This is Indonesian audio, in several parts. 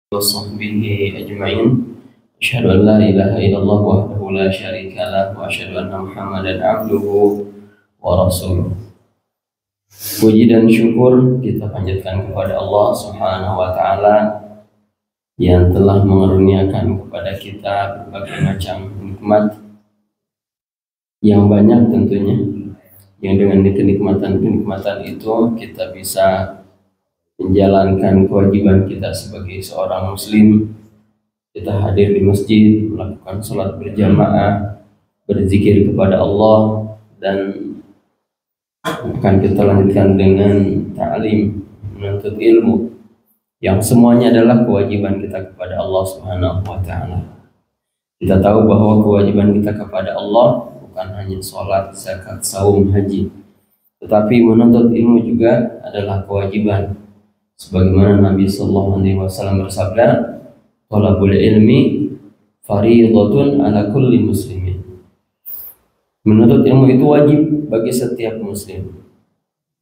وصحبه أجمعين أشهد أن لا إله إلا الله وحده لا شريك له وأشهد أن محمدا عبده ورسوله. Puji dan syukur kita panjatkan kepada Allah Subhanahu wa Ta'ala yang telah mengaruniakan kepada kita berbagai macam nikmat yang banyak tentunya, yang dengan kenikmatan itu kita bisa menjalankan kewajiban kita sebagai seorang muslim. Kita hadir di masjid, melakukan sholat berjamaah, berzikir kepada Allah, dan akan kita lanjutkan dengan ta'lim, menuntut ilmu, yang semuanya adalah kewajiban kita kepada Allah Subhanahu wa Ta'ala. Kita tahu bahwa kewajiban kita kepada Allah bukan hanya sholat, zakat, saum, haji, tetapi menuntut ilmu juga adalah kewajiban. Sebagaimana Nabi sallallahu alaihi wasallam bersabda, "Thalabul ilmi fardhatun ala kulli muslimin." Menuntut ilmu itu wajib bagi setiap muslim.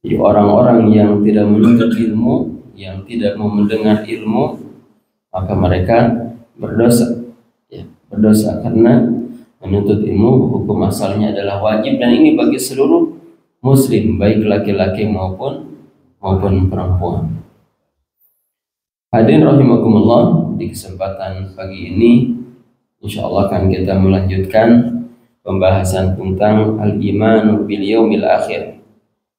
Jadi orang-orang yang tidak menuntut ilmu, yang tidak mau mendengar ilmu, maka mereka berdosa. Ya, berdosa karena menuntut ilmu hukum asalnya adalah wajib, dan ini bagi seluruh muslim, baik laki-laki maupun perempuan. Hadirin rahimakumullah, di kesempatan pagi ini insyaallah akan kita melanjutkan pembahasan tentang al-iman bil yaumil akhir.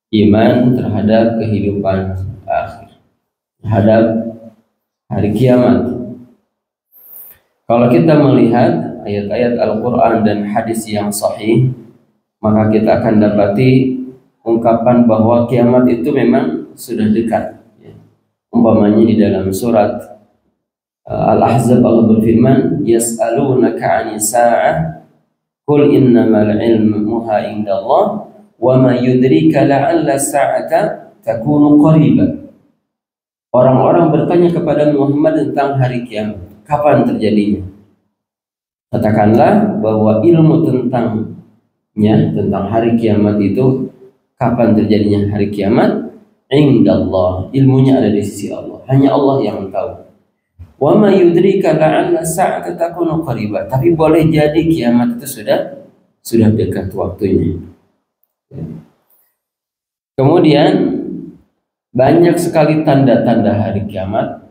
Iman terhadap kehidupan akhir, terhadap hari kiamat. Kalau kita melihat ayat-ayat Al-Qur'an dan hadis yang sahih, maka kita akan dapati ungkapan bahwa kiamat itu memang sudah dekat. Umpamanya di dalam surat Al-Ahzab Allah berfirman, "Yas'alunaka 'anis sa'ah qul innamal 'ilmuha 'indallah wa ma yudrika la'alla sa'ata takunu qariba." Orang-orang bertanya kepada Muhammad tentang hari kiamat, kapan terjadinya? Katakanlah bahwa ilmu tentang hari kiamat itu, kapan terjadinya hari kiamat, indallah, ilmunya ada di sisi Allah, hanya Allah yang tahu. Wa ma yudrika la'alla sa'ata takunu qariba, tapi boleh jadi kiamat itu sudah dekat waktunya. Kemudian banyak sekali tanda-tanda hari kiamat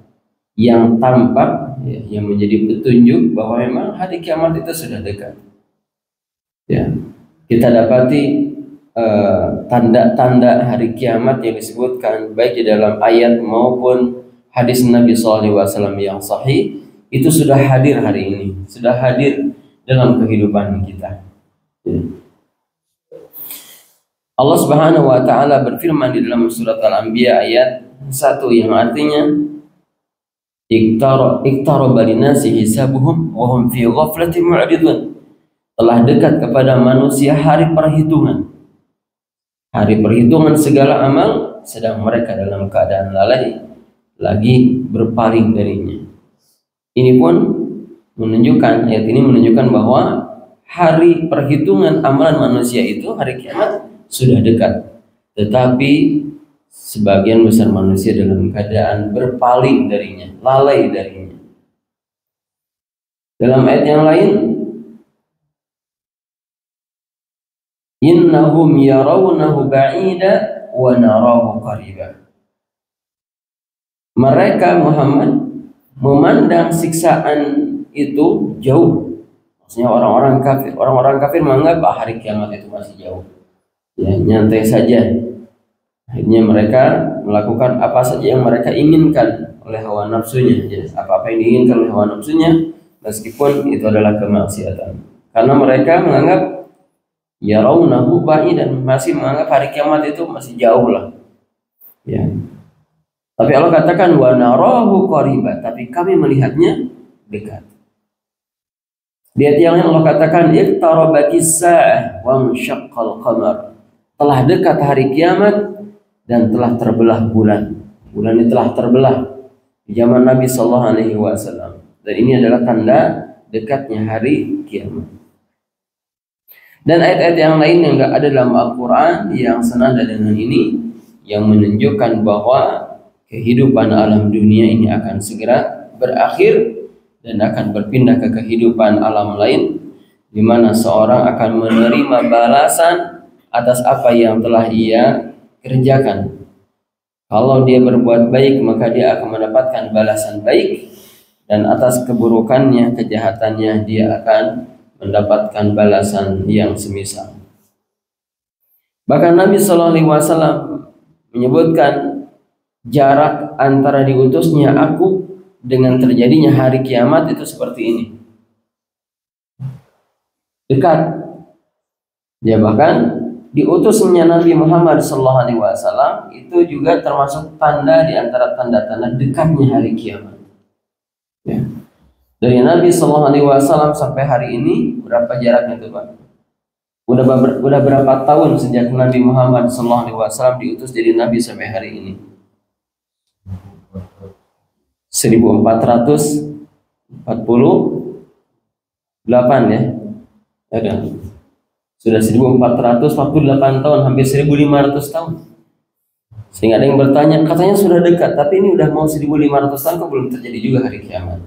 yang tampak, yang menjadi petunjuk bahwa memang hari kiamat itu sudah dekat. Ya, kita dapati tanda-tanda hari kiamat yang disebutkan baik di dalam ayat maupun hadis Nabi SAW yang sahih, itu sudah hadir hari ini, sudah hadir dalam kehidupan kita. Allah Subhanahu wa Ta'ala berfirman di dalam surat Al-Anbiya ayat 1 yang artinya, "Iqtaraba linasi hisabuhum wa hum fi ghaflatin mu'ridun." Telah dekat kepada manusia hari perhitungan. Hari perhitungan segala amal, sedang mereka dalam keadaan lalai, lagi berpaling darinya. Ini pun menunjukkan, ayat ini menunjukkan bahwa hari perhitungan amalan manusia itu, hari kiamat, sudah dekat. Tetapi sebagian besar manusia dalam keadaan berpaling darinya, lalai darinya. Dalam ayat yang lain, innahum yarawnahu ba'ida wa narahu qariba. Mereka Muhammad memandang siksaan itu jauh. Maksudnya orang-orang kafir. Orang-orang kafir menganggap hari kiamat itu masih jauh. Ya, nyantai saja. Akhirnya mereka melakukan apa saja yang mereka inginkan oleh hawa nafsunya. Ya, apa-apa yang diinginkan oleh hawa nafsunya, meskipun itu adalah kemaksiatan. Karena mereka menganggap yarawnahu ba'idan, masih menganggap hari kiamat itu masih jauh lah. Ya. Tapi Allah katakan wa narahu qariba, tapi kami melihatnya dekat. Di ayat yang lain Allah katakan iqtarabatis sa'ah wa ansyaqqal qamar. Telah dekat hari kiamat dan telah terbelah bulan. Bulan ini telah terbelah di zaman Nabi sallallahu alaihi wasallam. Dan ini adalah tanda dekatnya hari kiamat. Dan ayat-ayat yang lain yang ada dalam Al-Quran yang senada dengan ini, yang menunjukkan bahwa kehidupan alam dunia ini akan segera berakhir dan akan berpindah ke kehidupan alam lain, di mana seorang akan menerima balasan atas apa yang telah ia kerjakan. Kalau dia berbuat baik, maka dia akan mendapatkan balasan baik, dan atas keburukannya, kejahatannya, dia akan mendapatkan balasan yang semisal. Bahkan Nabi SAW menyebutkan jarak antara diutusnya aku dengan terjadinya hari kiamat itu seperti ini, dekat. Ya, bahkan diutusnya Nabi Muhammad SAW itu juga termasuk tanda di antara tanda-tanda dekatnya hari kiamat. Ya. Dari Nabi SAW sampai hari ini berapa jaraknya itu, Pak? Udah berapa tahun sejak Nabi Muhammad SAW diutus jadi Nabi sampai hari ini? 1448 ya. Ada. Sudah 1448 tahun, hampir 1500 tahun. Sehingga ada yang bertanya, katanya sudah dekat, tapi ini udah mau 1500 tahun kok belum terjadi juga hari kiamat.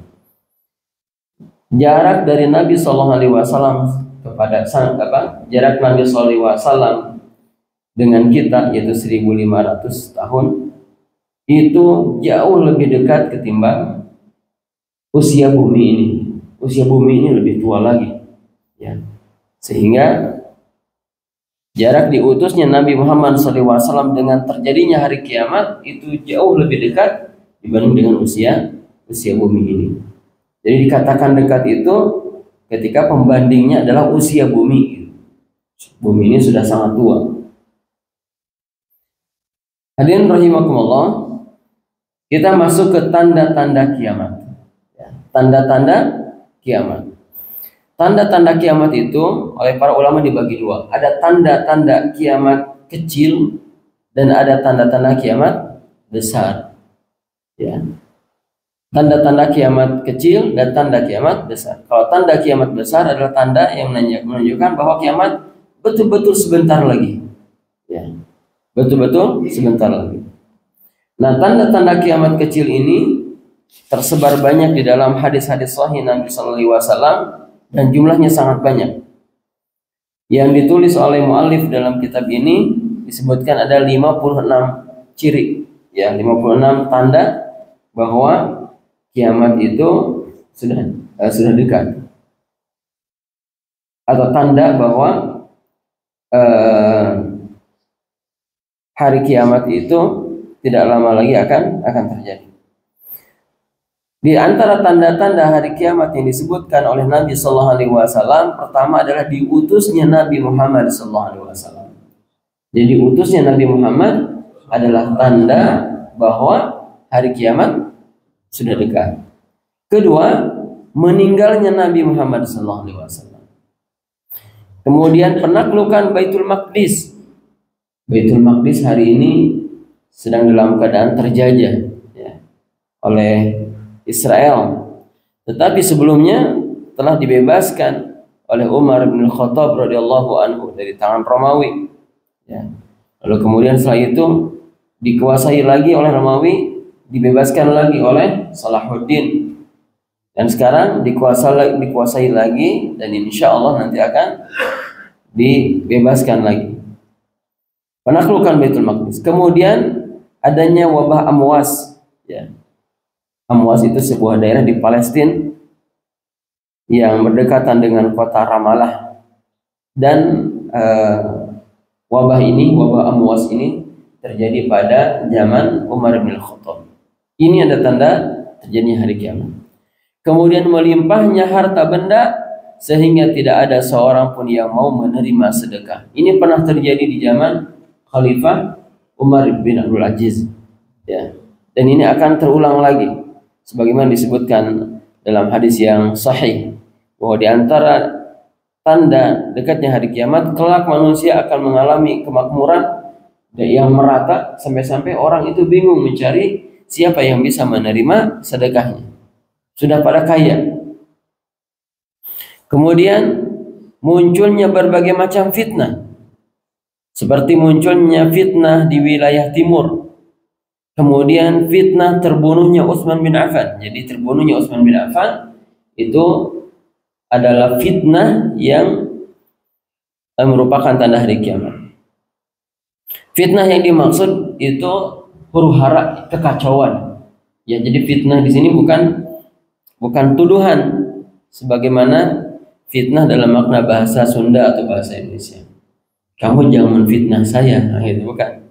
Jarak dari Nabi SAW kepada jarak Nabi SAW dengan kita yaitu 1500 tahun itu jauh lebih dekat ketimbang usia bumi ini. Usia bumi ini lebih tua lagi, ya. Sehingga jarak diutusnya Nabi Muhammad SAW dengan terjadinya hari kiamat itu jauh lebih dekat dibanding dengan usia bumi ini. Jadi dikatakan dekat itu ketika pembandingnya adalah usia bumi. Bumi ini sudah sangat tua. Hadirin rahimakumullah, kita masuk ke tanda-tanda kiamat. Tanda-tanda kiamat. Tanda-tanda kiamat itu oleh para ulama dibagi dua. Ada tanda-tanda kiamat kecil dan ada tanda-tanda kiamat besar. Ya. Tanda-tanda kiamat kecil dan tanda kiamat besar. Kalau tanda kiamat besar adalah tanda yang menunjukkan bahwa kiamat betul-betul sebentar lagi. Ya. Betul-betul sebentar lagi. Nah, tanda-tanda kiamat kecil ini tersebar banyak di dalam hadis-hadis sahih Nabi sallallahu alaihi wasallam dan jumlahnya sangat banyak. Yang ditulis oleh muallif dalam kitab ini disebutkan ada 56 ciri, ya, 56 tanda bahwa kiamat itu sudah dekat, atau tanda bahwa hari kiamat itu tidak lama lagi akan terjadi. Di antara tanda-tanda hari kiamat yang disebutkan oleh Nabi Sallallahu Alaihi Wasallam, pertama adalah diutusnya Nabi Muhammad Sallallahu Alaihi Wasallam. Jadi utusnya Nabi Muhammad adalah tanda bahwa hari kiamat sudah dekat. Kedua, meninggalnya Nabi Muhammad SAW. Kemudian penaklukan Baitul Maqdis. Baitul Maqdis hari ini sedang dalam keadaan terjajah, ya, oleh Israel. Tetapi sebelumnya telah dibebaskan oleh Umar bin Khattab radhiyallahu anhu dari tangan Romawi. Ya. Lalu kemudian setelah itu dikuasai lagi oleh Romawi, dibebaskan lagi oleh Salahuddin, dan sekarang dikuasai lagi, dan insya Allah nanti akan dibebaskan lagi. Penaklukan Baitul Maqdis. Kemudian adanya wabah Amwas, ya. Amwas itu sebuah daerah di Palestina yang berdekatan dengan kota Ramallah, dan wabah Amwas ini terjadi pada zaman Umar bin Khattab. Ini ada tanda terjadinya hari kiamat. Kemudian melimpahnya harta benda sehingga tidak ada seorang pun yang mau menerima sedekah. Ini pernah terjadi di zaman Khalifah Umar bin Abdul Aziz. Ya. Dan ini akan terulang lagi, sebagaimana disebutkan dalam hadis yang sahih bahwa di antara tanda dekatnya hari kiamat, kelak manusia akan mengalami kemakmuran yang merata sampai-sampai orang itu bingung mencari siapa yang bisa menerima sedekahnya. Sudah pada kaya. Kemudian munculnya berbagai macam fitnah, seperti munculnya fitnah di wilayah timur. Kemudian fitnah terbunuhnya Utsman bin Affan. Jadi terbunuhnya Utsman bin Affan itu adalah fitnah yang merupakan tanda hari kiamat. Fitnah yang dimaksud itu huru-hara, kekacauan. Ya, jadi fitnah di sini bukan tuduhan sebagaimana fitnah dalam makna bahasa Sunda atau bahasa Indonesia. Kamu jangan menfitnah saya, nah, itu bukan.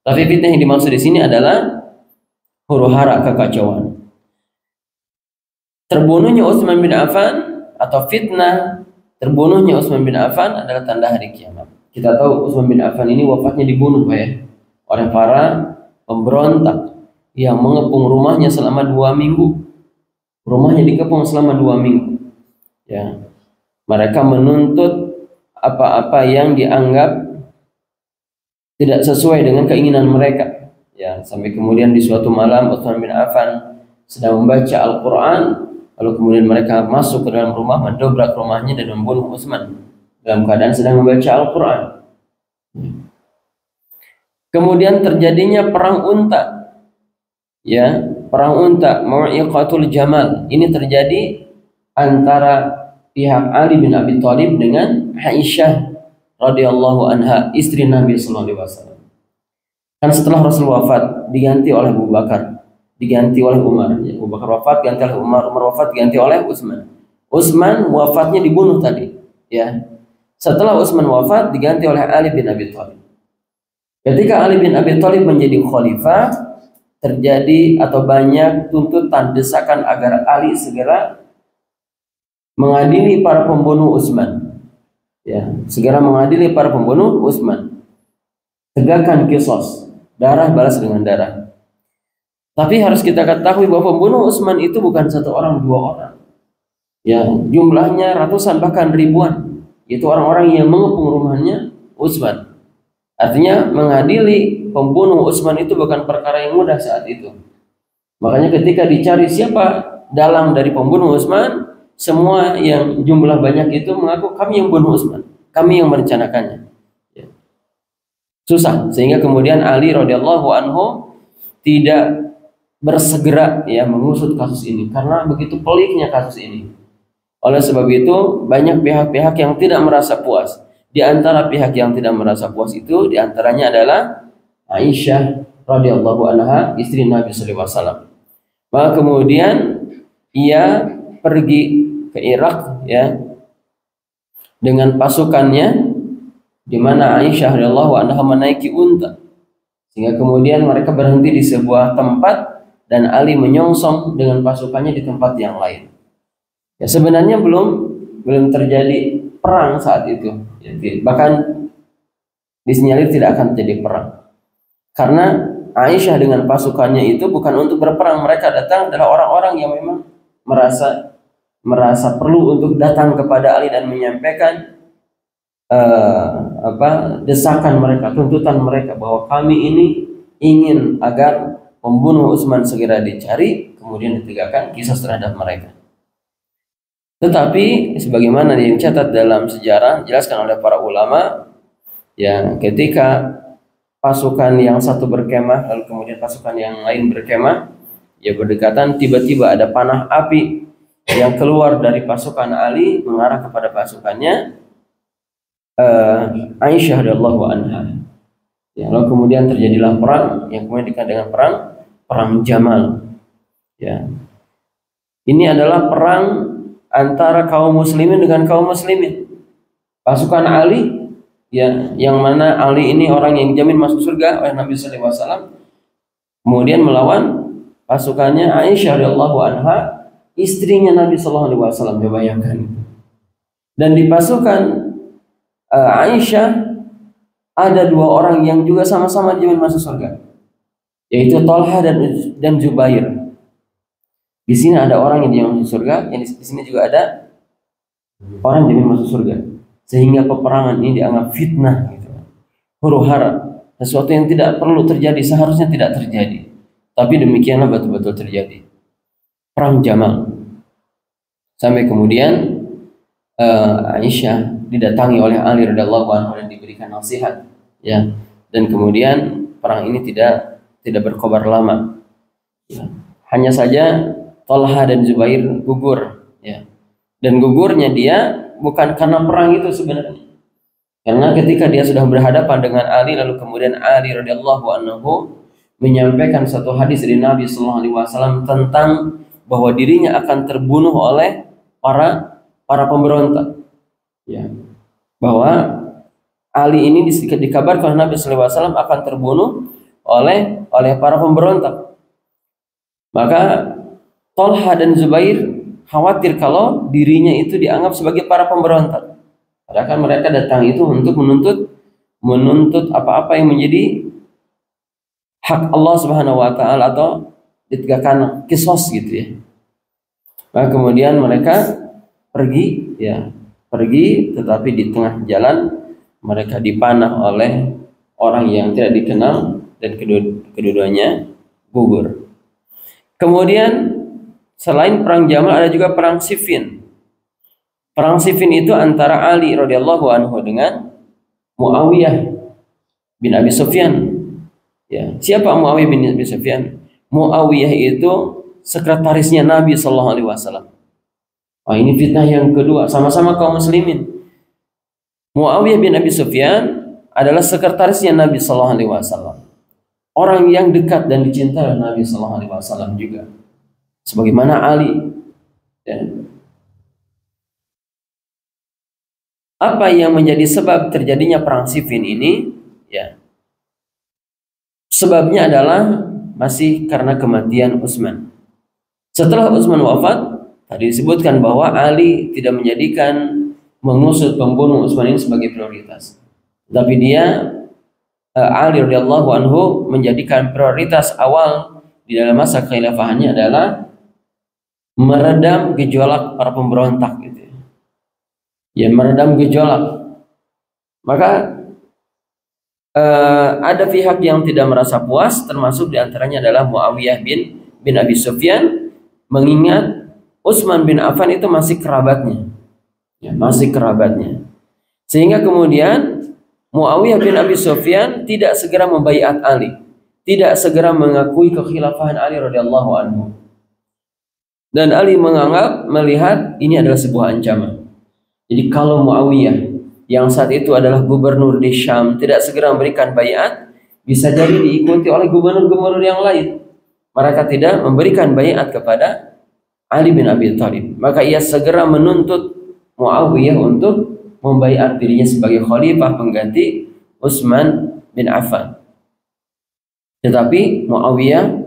Tapi fitnah yang dimaksud di sini adalah huru-hara, kekacauan. Terbunuhnya Utsman bin Affan atau fitnah terbunuhnya Utsman bin Affan adalah tanda hari kiamat. Kita tahu Utsman bin Affan ini wafatnya dibunuh oleh para pemberontak yang mengepung rumahnya selama 2 minggu. Rumahnya dikepung selama 2 minggu. Ya, mereka menuntut apa-apa yang dianggap tidak sesuai dengan keinginan mereka. Ya, sampai kemudian di suatu malam Utsman bin Affan sedang membaca Al-Quran, lalu kemudian mereka masuk ke dalam rumah, mendobrak rumahnya dan membunuh Utsman dalam keadaan sedang membaca Al-Quran. Kemudian terjadinya perang unta. Ya, perang unta, Mu'iqatul Jamal. Ini terjadi antara pihak Ali bin Abi Thalib dengan Aisyah radhiyallahu anha, istri Nabi sallallahu alaihi wasallam. Kan setelah Rasul wafat diganti oleh Abu Bakar, diganti oleh Umar. Ya, Abu Bakar wafat diganti oleh Umar, Umar wafat diganti oleh Utsman. Utsman wafatnya dibunuh tadi, ya. Setelah Utsman wafat diganti oleh Ali bin Abi Thalib. Ketika Ali bin Abi Thalib menjadi khalifah, terjadi atau banyak tuntutan, desakan agar Ali segera mengadili para pembunuh Utsman. Ya, segera mengadili para pembunuh Utsman. Tegakkan qisas, darah balas dengan darah. Tapi harus kita ketahui bahwa pembunuh Utsman itu bukan 1 orang, 2 orang. Ya, jumlahnya ratusan bahkan ribuan. Itu orang-orang yang mengepung rumahnya Utsman. Artinya mengadili pembunuh Utsman itu bukan perkara yang mudah saat itu. Makanya ketika dicari siapa dalang dari pembunuh Utsman, semua yang jumlah banyak itu mengaku kami yang bunuh Utsman, kami yang merencanakannya. Ya. Susah, sehingga kemudian Ali radhiyallahu anhu tidak bersegera ya mengusut kasus ini karena begitu peliknya kasus ini. Oleh sebab itu banyak pihak-pihak yang tidak merasa puas. Di antara pihak yang tidak merasa puas itu diantaranya adalah Aisyah radhiyallahu anha, istri Nabi sallallahu alaihi wasallam. Maka kemudian ia pergi ke Irak ya dengan pasukannya, di mana Aisyah radhiyallahu anha menaiki unta, sehingga kemudian mereka berhenti di sebuah tempat dan Ali menyongsong dengan pasukannya di tempat yang lain. Ya, sebenarnya belum terjadi perang saat itu. Bahkan disinyalir tidak akan terjadi perang. Karena Aisyah dengan pasukannya itu bukan untuk berperang, mereka datang adalah orang-orang yang memang merasa perlu untuk datang kepada Ali dan menyampaikan desakan mereka, tuntutan mereka bahwa kami ini ingin agar pembunuh Utsman segera dicari, kemudian ditegakkan kisah terhadap mereka. Tetapi sebagaimana dicatat dalam sejarah, jelaskan oleh para ulama, ya ketika pasukan yang satu berkemah lalu kemudian pasukan yang lain berkemah, ya berdekatan, tiba-tiba ada panah api yang keluar dari pasukan Ali mengarah kepada pasukannya Aisyah radhiyallahu anha. Ya, lalu kemudian terjadilah perang yang kemudian dikenal dengan perang Jamal. Ya. Ini adalah perang antara kaum muslimin dengan kaum muslimin. Pasukan Ali ya, yang mana Ali ini orang yang dijamin masuk surga oleh Nabi sallallahu alaihi wasallam, kemudian melawan pasukannya Aisyah radhiyallahu anha, istrinya Nabi sallallahu alaihi wasallam. Bayangkan. Dan di pasukan Aisyah ada 2 orang yang juga sama-sama dijamin masuk surga, yaitu Thalha dan Zubair. Di sini ada orang yang dijamin masuk surga, yang di sini juga ada orang yang dijamin masuk surga. Sehingga peperangan ini dianggap fitnah gitu. Huru-hara, sesuatu yang tidak perlu terjadi, seharusnya tidak terjadi. Tapi demikianlah betul-betul terjadi. Perang Jamal. Sampai kemudian Aisyah didatangi oleh Ali radhiyallahu anhu dan diberikan nasihat, ya. Dan kemudian perang ini tidak tidak berkobar lama. Ya. Hanya saja Thalha dan Zubair gugur. Ya. Dan gugurnya dia bukan karena perang itu sebenarnya. Karena ketika dia sudah berhadapan dengan Ali, lalu kemudian Ali radhiyallahu anhu menyampaikan satu hadis dari Nabi sallallahu alaihi wasallam tentang bahwa dirinya akan terbunuh oleh para pemberontak. Ya. Bahwa Ali ini dikabarkan oleh Nabi sallallahu alaihi wasallam akan terbunuh oleh para pemberontak. Maka Thalha dan Zubair khawatir kalau dirinya itu dianggap sebagai para pemberontak. Padahal kan mereka datang itu untuk menuntut apa-apa yang menjadi hak Allah Subhanahu wa taala atau ditegakkan kisos gitu ya. Maka kemudian mereka pergi tetapi di tengah jalan mereka dipanah oleh orang yang tidak dikenal dan kedua-duanya gugur. Kemudian selain perang Jamal ada juga perang Siffin. Perang Siffin itu antara Ali radhiyallahu anhu dengan Muawiyah bin Abi Sufyan. Ya, siapa Muawiyah bin Abi Sufyan? Muawiyah itu sekretarisnya Nabi sallallahu alaihi wasallam. Ini fitnah yang kedua, sama-sama kaum muslimin. Muawiyah bin Abi Sufyan adalah sekretarisnya Nabi sallallahu alaihi wasallam. Orang yang dekat dan dicintai oleh Nabi sallallahu alaihi wasallam juga. Sebagaimana Ali. Ya. Apa yang menjadi sebab terjadinya perang Siffin ini? Ya. Sebabnya adalah masih karena kematian Utsman. Setelah Utsman wafat, tadi disebutkan bahwa Ali tidak menjadikan mengusut pembunuh Utsman ini sebagai prioritas. Tapi Ali radhiyallahu anhu menjadikan prioritas awal di dalam masa khilafahnya adalah meredam gejolak para pemberontak gitu. Ya, meredam gejolak. Maka ada pihak yang tidak merasa puas, termasuk diantaranya adalah Muawiyah bin Abi Sufyan, mengingat Utsman bin Affan itu masih kerabatnya, ya, masih kerabatnya. Sehingga kemudian Muawiyah bin Abi Sufyan tidak segera membaiat Ali, tidak segera mengakui kekhilafahan Ali radhiyallahu anhu. Dan Ali melihat ini adalah sebuah ancaman. Jadi kalau Muawiyah yang saat itu adalah gubernur di Syam tidak segera memberikan baiat, bisa jadi diikuti oleh gubernur-gubernur yang lain. Mereka tidak memberikan baiat kepada Ali bin Abi Thalib. Maka ia segera menuntut Muawiyah untuk membaiat dirinya sebagai khalifah pengganti Utsman bin Affan. Tetapi Muawiyah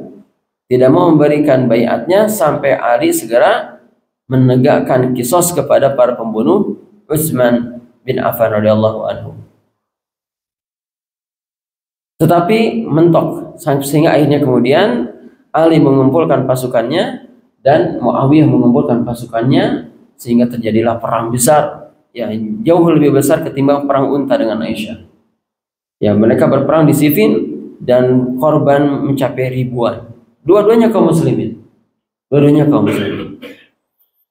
tidak mau memberikan baiatnya sampai Ali segera menegakkan kisos kepada para pembunuh Utsman bin Affan radhiyallahu anhu. Tetapi mentok sehingga akhirnya kemudian Ali mengumpulkan pasukannya dan Muawiyah mengumpulkan pasukannya sehingga terjadilah perang besar, ya, jauh lebih besar ketimbang perang Unta dengan Aisyah. Ya, mereka berperang di Siffin dan korban mencapai ribuan. Dua-duanya kaum muslimin.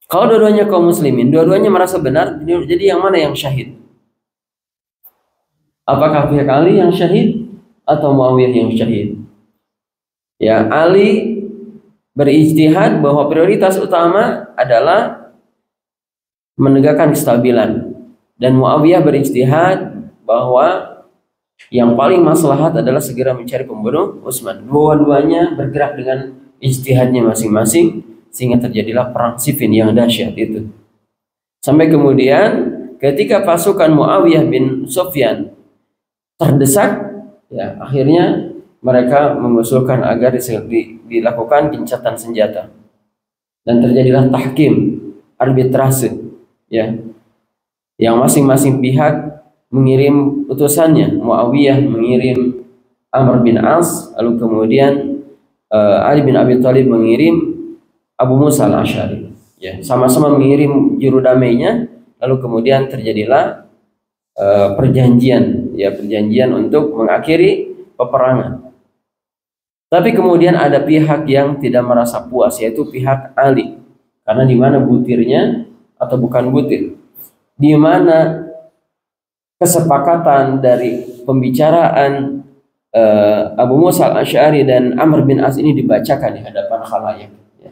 Kalau dua-duanya kaum muslimin, dua-duanya merasa benar, jadi yang mana yang syahid? Apakah pihak Ali yang syahid atau Muawiyah yang syahid? Ya, Ali berijtihad bahwa prioritas utama adalah menegakkan kestabilan, dan Muawiyah berijtihad bahwa yang paling maslahat adalah segera mencari pembunuh Utsman. Dua-duanya bergerak dengan ijtihadnya masing-masing sehingga terjadilah perang Siffin yang dahsyat itu. Sampai kemudian ketika pasukan Muawiyah bin Sufyan terdesak, ya, akhirnya mereka mengusulkan agar dilakukan gencatan senjata dan terjadilah tahkim, arbitrase, ya, yang masing-masing pihak mengirim utusannya. Muawiyah mengirim Amr bin As, lalu kemudian Ali bin Abi Thalib mengirim Abu Musa al-Asy'ari. Ya, sama-sama mengirim juru damainya, lalu kemudian terjadilah perjanjian untuk mengakhiri peperangan. Tapi kemudian ada pihak yang tidak merasa puas, yaitu pihak Ali. Karena di mana butirnya atau bukan butir? Di mana kesepakatan dari pembicaraan Abu Musa al-Asy'ari dan Amr bin As ini dibacakan di hadapan khalayak, ya.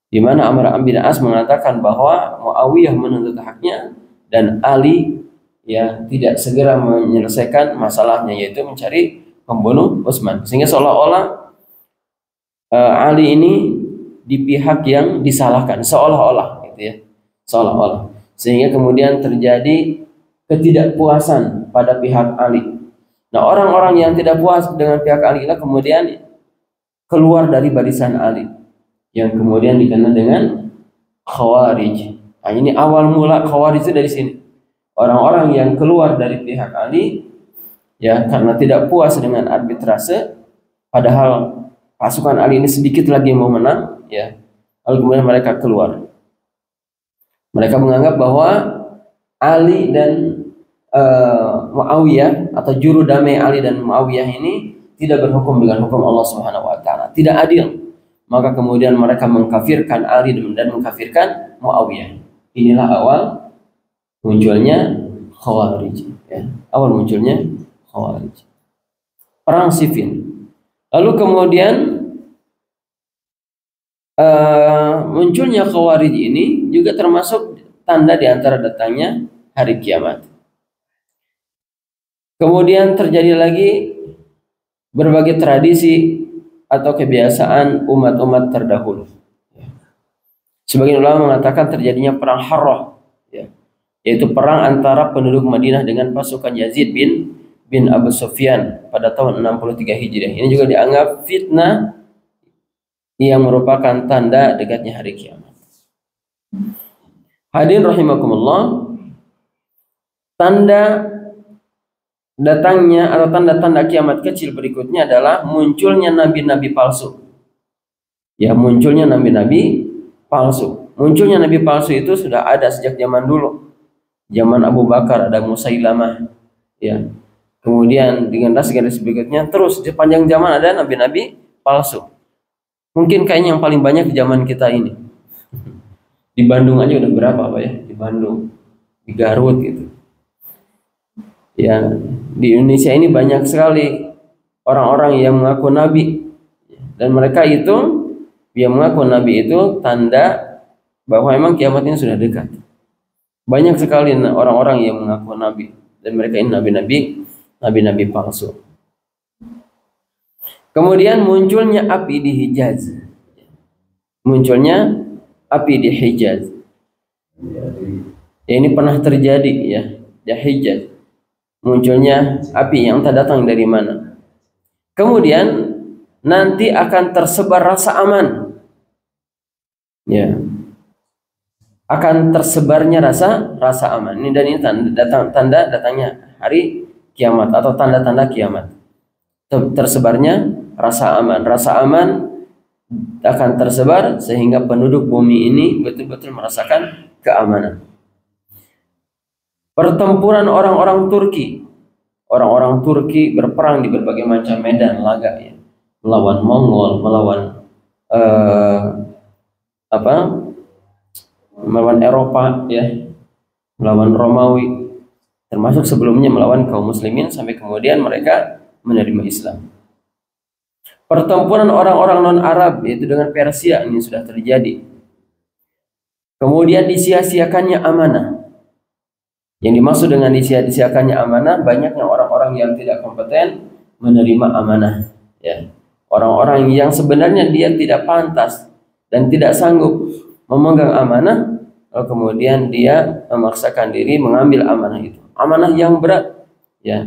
Di mana Amr bin As mengatakan bahwa Muawiyah menuntut haknya dan Ali ya tidak segera menyelesaikan masalahnya, yaitu mencari pembunuh Utsman, sehingga seolah-olah Ali ini di pihak yang disalahkan, seolah-olah gitu ya, seolah-olah, sehingga kemudian terjadi ketidakpuasan pada pihak Ali. Nah, orang-orang yang tidak puas dengan pihak Ali lah kemudian keluar dari barisan Ali, yang kemudian dikenal dengan Khawarij. Nah, ini awal mula Khawarij itu dari sini. Orang-orang yang keluar dari pihak Ali ya karena tidak puas dengan arbitrase, padahal pasukan Ali ini sedikit lagi mau menang, ya. Lalu kemudian mereka keluar. Mereka menganggap bahwa Ali dan Muawiyah atau juru damai Ali dan Muawiyah ini tidak berhukum dengan hukum Allah Subhanahu wa taala, tidak adil. Maka kemudian mereka mengkafirkan Ali dan mengkafirkan Muawiyah. Inilah awal munculnya Khawarij, ya. Awal munculnya Khawarij. Perang Siffin. Lalu kemudian munculnya Khawarij ini juga termasuk tanda di antara datangnya hari kiamat. Kemudian terjadi lagi berbagai tradisi atau kebiasaan umat-umat terdahulu. Sebagian ulama mengatakan terjadinya perang Harrah, ya, yaitu perang antara penduduk Madinah dengan pasukan Yazid bin Abu Sufyan pada tahun 63 Hijriah. Ini juga dianggap fitnah yang merupakan tanda dekatnya hari kiamat. Hadirin rahimakumullah, tanda datangnya atau tanda-tanda kiamat kecil berikutnya adalah munculnya nabi-nabi palsu. Ya, munculnya nabi-nabi palsu. Munculnya nabi palsu itu sudah ada sejak zaman dulu. Zaman Abu Bakar ada Musailamah, ya. Kemudian dengan generasi berikutnya terus di sepanjang zaman ada nabi-nabi palsu. Mungkin kayaknya yang paling banyak di zaman kita ini. Di Bandung aja udah berapa Pak ya? Di Bandung, di Garut gitu. Ya, di Indonesia ini banyak sekali orang-orang yang mengaku nabi, dan mereka itu yang mengaku nabi itu tanda bahwa memang kiamat ini sudah dekat. Banyak sekali orang-orang yang mengaku nabi, dan mereka ini nabi-nabi palsu. Kemudian munculnya api di Hijaz. Munculnya api di Hijaz. Ya, ini pernah terjadi ya di Hijaz. Munculnya api yang tak datang dari mana. Kemudian nanti akan tersebar rasa aman. Ya. Akan tersebarnya rasa aman. Ini dan ini tanda datangnya hari kiamat atau tanda-tanda kiamat. Tersebarnya rasa aman. Rasa aman akan tersebar sehingga penduduk bumi ini betul-betul merasakan keamanan. Pertempuran orang-orang Turki. Orang-orang Turki berperang di berbagai macam medan laga, ya. Melawan Mongol, melawan melawan Eropa, ya. Melawan Romawi. Termasuk sebelumnya melawan kaum muslimin sampai kemudian mereka menerima Islam. Pertempuran orang-orang non-Arab yaitu dengan Persia ini sudah terjadi. Kemudian disia-siakannya amanah. Yang dimaksud dengan disia-siakannya amanah, banyaknya orang-orang yang tidak kompeten menerima amanah, ya. Orang-orang yang sebenarnya dia tidak pantas dan tidak sanggup memegang amanah, lalu kemudian dia memaksakan diri mengambil amanah itu. Amanah yang berat, ya.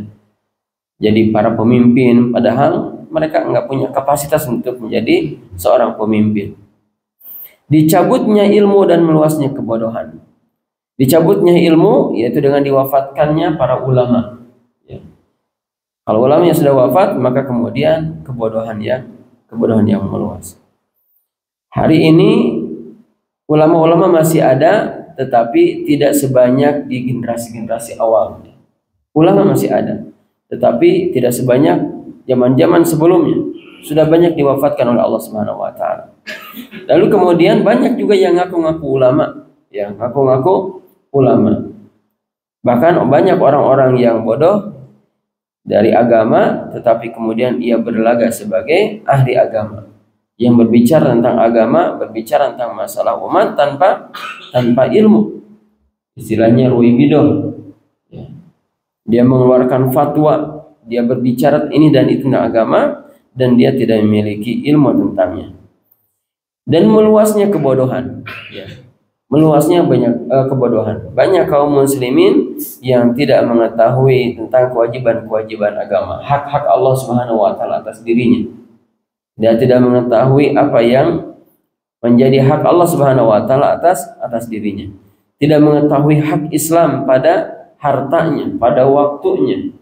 Jadi para pemimpin padahal mereka enggak punya kapasitas untuk menjadi seorang pemimpin. Dicabutnya ilmu dan meluasnya kebodohan. Dicabutnya ilmu yaitu dengan diwafatkannya para ulama, ya. Kalau ulama yang sudah wafat, maka kemudian kebodohan yang meluas. Hari ini ulama-ulama masih ada, tetapi tidak sebanyak di generasi-generasi awal. Ulama masih ada, tetapi tidak sebanyak zaman-zaman sebelumnya. Sudah banyak diwafatkan oleh Allah Subhanahu wa taala. Lalu kemudian banyak juga yang ngaku-ngaku ulama, yang ngaku-ngaku ulama. Bahkan banyak orang-orang yang bodoh dari agama, tetapi kemudian ia berlaga sebagai ahli agama yang berbicara tentang agama, berbicara tentang masalah umat tanpa ilmu. Istilahnya ruwibidah. Ya. Dia mengeluarkan fatwa, dia berbicara ini dan itu tentang agama, dan dia tidak memiliki ilmu tentangnya. Dan meluasnya kebodohan, ya. Meluasnya banyak kebodohan. Banyak kaum muslimin yang tidak mengetahui tentang kewajiban-kewajiban agama, hak-hak Allah Subhanahu wa taala atas dirinya. Dia tidak mengetahui apa yang menjadi hak Allah Subhanahu wa taala atas dirinya. Tidak mengetahui hak Islam pada hartanya, pada waktunya,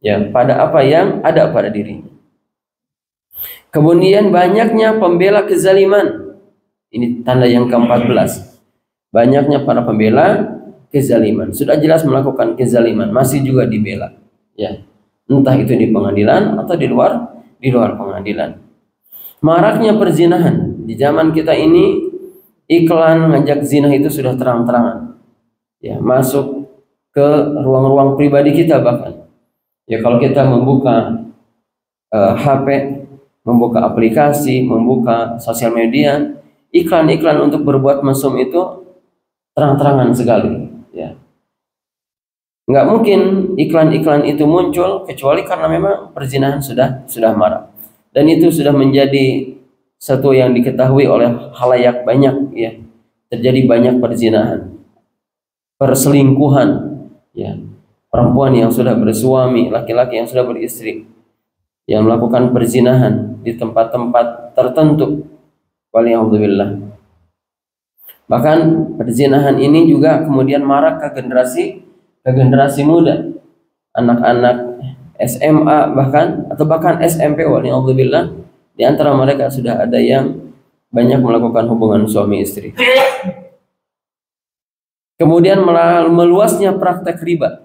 ya, pada apa yang ada pada dirinya. Kemudian banyaknya pembela kezaliman. Ini tanda yang ke-14. Banyaknya para pembela kezaliman. Sudah jelas melakukan kezaliman, masih juga dibela. Ya. Entah itu di pengadilan atau di luar pengadilan. Maraknya perzinahan. Di zaman kita ini, iklan ngajak zina itu sudah terang-terangan. Ya, masuk ke ruang-ruang pribadi kita bahkan. Ya, kalau kita membuka HP, membuka aplikasi, membuka sosial media, iklan-iklan untuk berbuat mesum itu terang-terangan sekali, ya. Nggak mungkin iklan-iklan itu muncul kecuali karena memang perzinahan sudah marak, dan itu sudah menjadi satu yang diketahui oleh khalayak banyak, ya. Terjadi banyak perzinahan, perselingkuhan, ya. Perempuan yang sudah bersuami, laki-laki yang sudah beristri, yang melakukan perzinahan di tempat-tempat tertentu. Waliyahudzubillah. Bahkan perzinahan ini juga kemudian marak ke generasi muda, anak-anak SMA bahkan SMP. Waliyahudzubillah. Di antara mereka sudah ada yang banyak melakukan hubungan suami istri. Kemudian meluasnya praktek riba.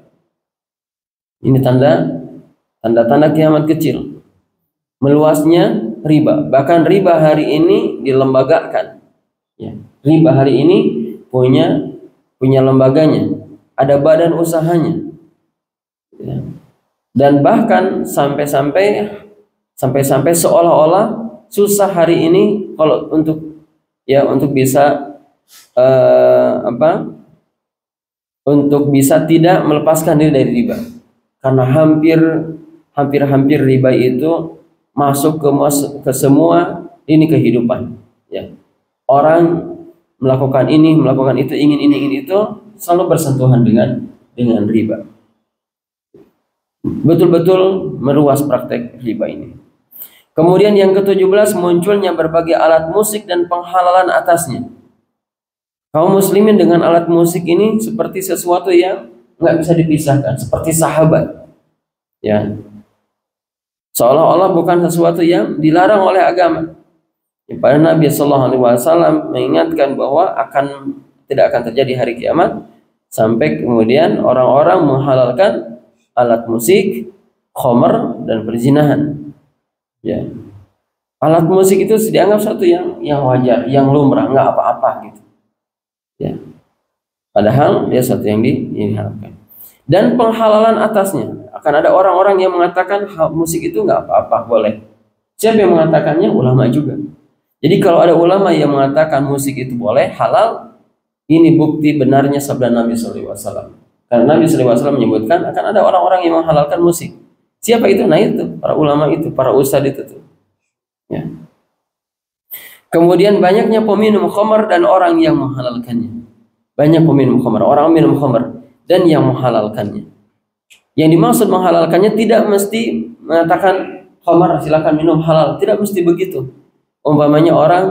Ini tanda-tanda kiamat kecil. Meluasnya riba. Bahkan riba hari ini dilembagakan. Ya. Riba hari ini punya lembaganya, ada badan usahanya, ya. Dan bahkan sampai seolah-olah susah hari ini kalau untuk bisa untuk bisa tidak melepaskan diri dari riba, karena hampir riba itu masuk ke semua ini kehidupan, ya. Orang melakukan ini, melakukan itu, ingin ini, ingin itu, selalu bersentuhan dengan riba. Betul-betul meluas praktek riba ini. Kemudian yang ke-17, munculnya berbagai alat musik dan penghalalan atasnya. Kaum muslimin dengan alat musik ini seperti sesuatu yang nggak bisa dipisahkan, seperti sahabat, ya. Seolah-olah bukan sesuatu yang dilarang oleh agama. Pada Nabi Sallallahu Alaihi Wasallam mengingatkan bahwa tidak akan terjadi hari kiamat sampai kemudian orang-orang menghalalkan alat musik, khamr, dan perzinahan. Ya, alat musik itu dianggap satu yang wajar, yang lumrah, nggak apa-apa gitu. Ya, padahal dia satu yang diharamkan. Dan penghalalan atasnya, akan ada orang-orang yang mengatakan musik itu nggak apa-apa, boleh. Siapa yang mengatakannya? Ulama juga. Jadi kalau ada ulama yang mengatakan musik itu boleh, halal, ini bukti benarnya sabda Nabi SAW. Karena Nabi SAW menyebutkan akan ada orang-orang yang menghalalkan musik. Siapa itu? Nah itu, para ulama itu, para ustadz itu tuh. Ya. Kemudian banyaknya peminum khamr dan orang yang menghalalkannya. Banyak peminum khamr, orang minum khamr dan yang menghalalkannya. Yang dimaksud menghalalkannya tidak mesti mengatakan khamr silakan minum halal, tidak mesti begitu. Umpamanya orang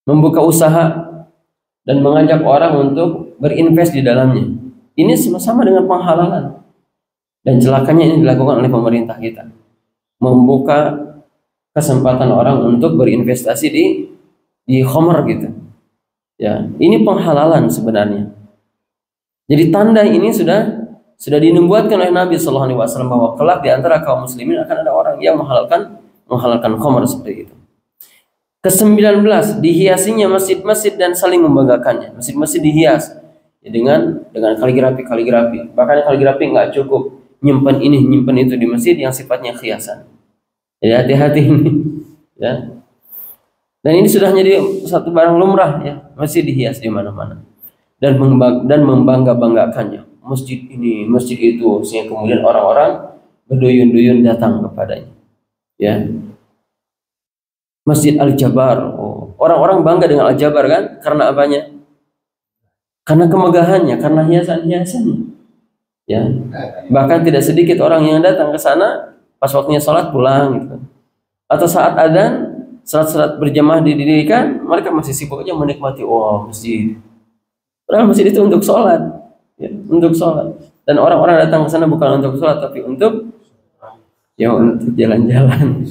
membuka usaha dan mengajak orang untuk berinvest di dalamnya. Ini sama-sama dengan penghalalan. Dan celakanya ini dilakukan oleh pemerintah kita. Membuka kesempatan orang untuk berinvestasi di khamr gitu. Ya, ini penghalalan sebenarnya. Jadi tanda ini sudah dinubuatkan oleh Nabi Sallallahu Alaihi Wasallam bahwa kelak di antara kaum muslimin akan ada orang yang menghalalkan khamr seperti itu. Ke-19, dihiasinya masjid-masjid dan saling membanggakannya. Masjid-masjid dihias ya, dengan kaligrafi. Bahkan kaligrafi nggak cukup nyimpan ini, nyimpan itu di masjid yang sifatnya khiasan. Jadi hati-hati ini, ya. Dan ini sudah jadi satu barang lumrah, ya, masjid dihias di mana-mana dan membangga-banggakannya. Masjid ini, masjid itu, sehingga kemudian orang-orang berduyun-duyun datang kepadanya. Ya. Masjid Al-Jabar. Oh, orang-orang bangga dengan Al-Jabar kan? Karena apanya? Karena kemegahannya, karena hiasan-hiasannya. Ya. Bahkan tidak sedikit orang yang datang ke sana pas waktunya sholat pulang gitu. Atau saat adzan, salat-salat berjamaah didirikan, mereka masih sibuk aja menikmati masjid. Padahal masjid itu untuk sholat, ya, untuk sholat. Dan orang-orang datang ke sana bukan untuk sholat, tapi untuk jalan-jalan,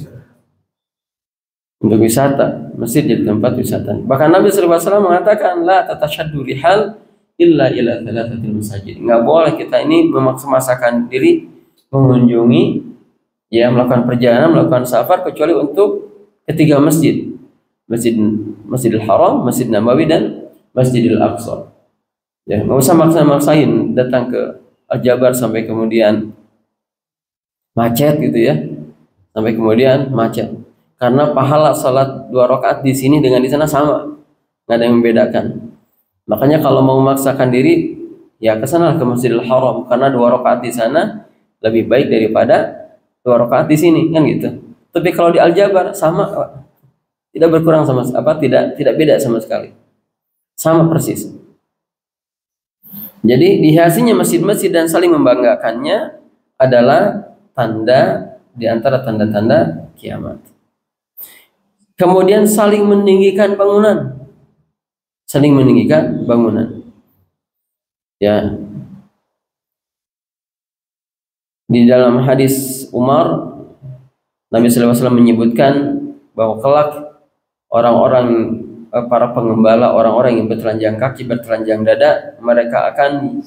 untuk wisata. Masjid jadi tempat wisata. Bahkan Nabi SAW mengatakan, la tatashaddu rihal illa ila thalathatil masajid. Nggak boleh kita ini memaksa-maksakan diri mengunjungi, ya, melakukan perjalanan, melakukan safar kecuali untuk ketiga masjid. Masjidil Haram, Masjid Nabawi, dan Masjidil Aqsa. Ya, nggak usah maksa-maksain datang ke Al-Jabar sampai kemudian macet gitu ya. Sampai kemudian macet. Karena pahala salat 2 rakaat di sini dengan di sana sama. Nggak ada yang membedakan. Makanya kalau mau memaksakan diri, ya ke sana ke Masjidil Haram, karena 2 rakaat di sana lebih baik daripada 2 rakaat di sini, kan gitu. Tapi kalau di Al-Jabar sama, tidak berkurang sama tidak beda sama sekali, sama persis. Jadi dihiasinya masjid-masjid dan saling membanggakannya adalah tanda di antara tanda-tanda kiamat. Kemudian saling meninggikan bangunan, ya. Di dalam hadis Umar, Nabi SAW menyebutkan bahwa kelak orang-orang, para pengembala, orang-orang yang bertelanjang kaki, bertelanjang dada, mereka akan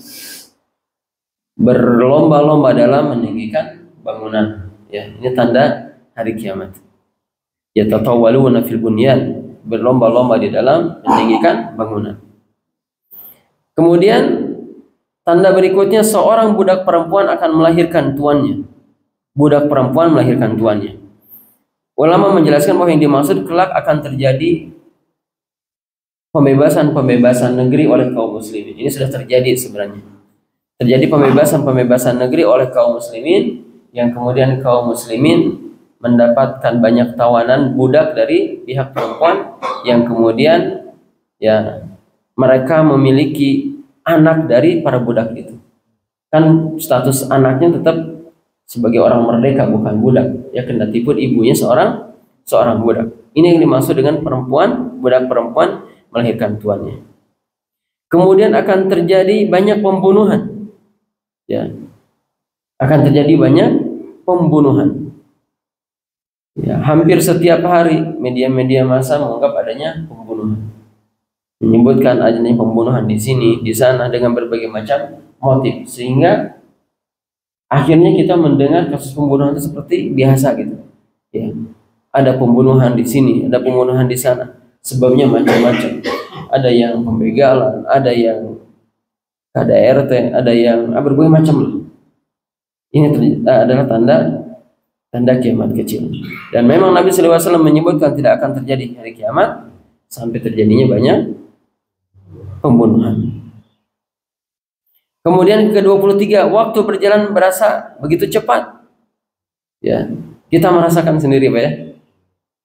berlomba-lomba dalam meninggikan bangunan. Ya, ini tanda hari kiamat. Yatatawwaluna fil bunyan, berlomba-lomba di dalam meninggikan bangunan. Kemudian tanda berikutnya, seorang budak perempuan akan melahirkan tuannya. Budak perempuan melahirkan tuannya. Ulama menjelaskan bahwa yang dimaksud kelak akan terjadi pembebasan negeri oleh kaum muslimin. Ini sudah terjadi sebenarnya. Terjadi pembebasan negeri oleh kaum muslimin, yang kemudian kaum muslimin mendapatkan banyak tawanan budak dari pihak perempuan, yang kemudian, ya, mereka memiliki anak dari para budak itu. Kan status anaknya tetap sebagai orang merdeka, bukan budak. Ya, kendati pun ibunya seorang budak. Ini yang dimaksud dengan budak perempuan melahirkan tuannya. Kemudian akan terjadi banyak pembunuhan. Ya. Akan terjadi banyak pembunuhan. Ya, hampir setiap hari media-media massa menganggap adanya pembunuhan. Menyebutkan adanya pembunuhan di sini, di sana, dengan berbagai macam motif, sehingga akhirnya kita mendengar kasus pembunuhan itu seperti biasa gitu. Ya. Ada pembunuhan di sini, ada pembunuhan di sana. Sebabnya macam-macam. Ada yang pembegalan, ada yang KDRT, ada yang berbagai macam. Ini adalah tanda kiamat kecil. Dan memang Nabi SAW menyebutkan tidak akan terjadi hari kiamat sampai terjadinya banyak pembunuhan. Kemudian ke-23, waktu berjalan berasa begitu cepat. Ya, kita merasakan sendiri, Pak, ya.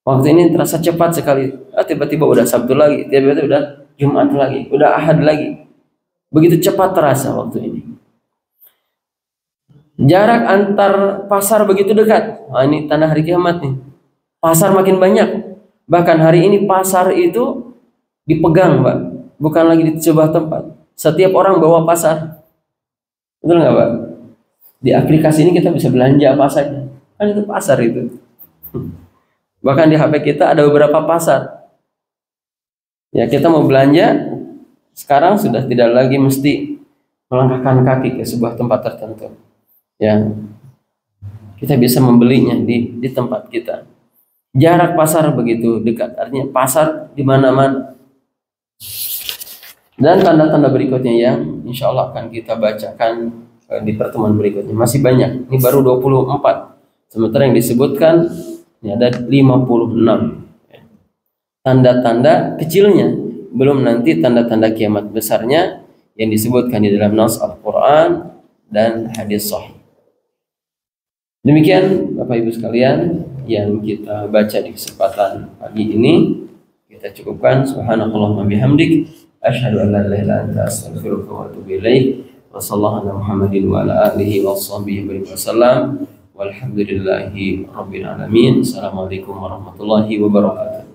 Waktu ini terasa cepat sekali. Tiba-tiba udah Sabtu lagi, tiba-tiba udah Jumat lagi, udah Ahad lagi. Begitu cepat terasa waktu ini. Jarak antar pasar begitu dekat. Ini tanda hari kiamat nih. Pasar makin banyak. Bahkan hari ini pasar itu dipegang, Pak. Bukan lagi di sebuah tempat. Setiap orang bawa pasar. Betul nggak, Pak? Di aplikasi ini kita bisa belanja apa saja. Kan itu pasar itu. Bahkan di HP kita ada beberapa pasar. Ya, kita mau belanja sekarang sudah tidak lagi mesti melangkahkan kaki ke sebuah tempat tertentu. Ya, kita bisa membelinya di tempat kita. Jarak pasar begitu dekat, artinya pasar di mana-mana. Dan tanda-tanda berikutnya yang insya Allah akan kita bacakan di pertemuan berikutnya. Masih banyak. Ini baru 24. Sementara yang disebutkan ini ada 56. Tanda-tanda kecilnya, belum nanti tanda-tanda kiamat besarnya yang disebutkan di dalam nas Al-Qur'an dan hadis sahih. Demikian Bapak Ibu sekalian yang kita baca di kesempatan pagi ini. Kita cukupkan. Subhanakallahumma bihamdik asyhadu an la ilaha illa anta astaghfiruka wa atubu ilaik. Wa sallallahu ala Muhammadin wa ala alihi wa sahbihi wasallam. Walhamdulillahi rabbil alamin. Assalamualaikum warahmatullahi wabarakatuh.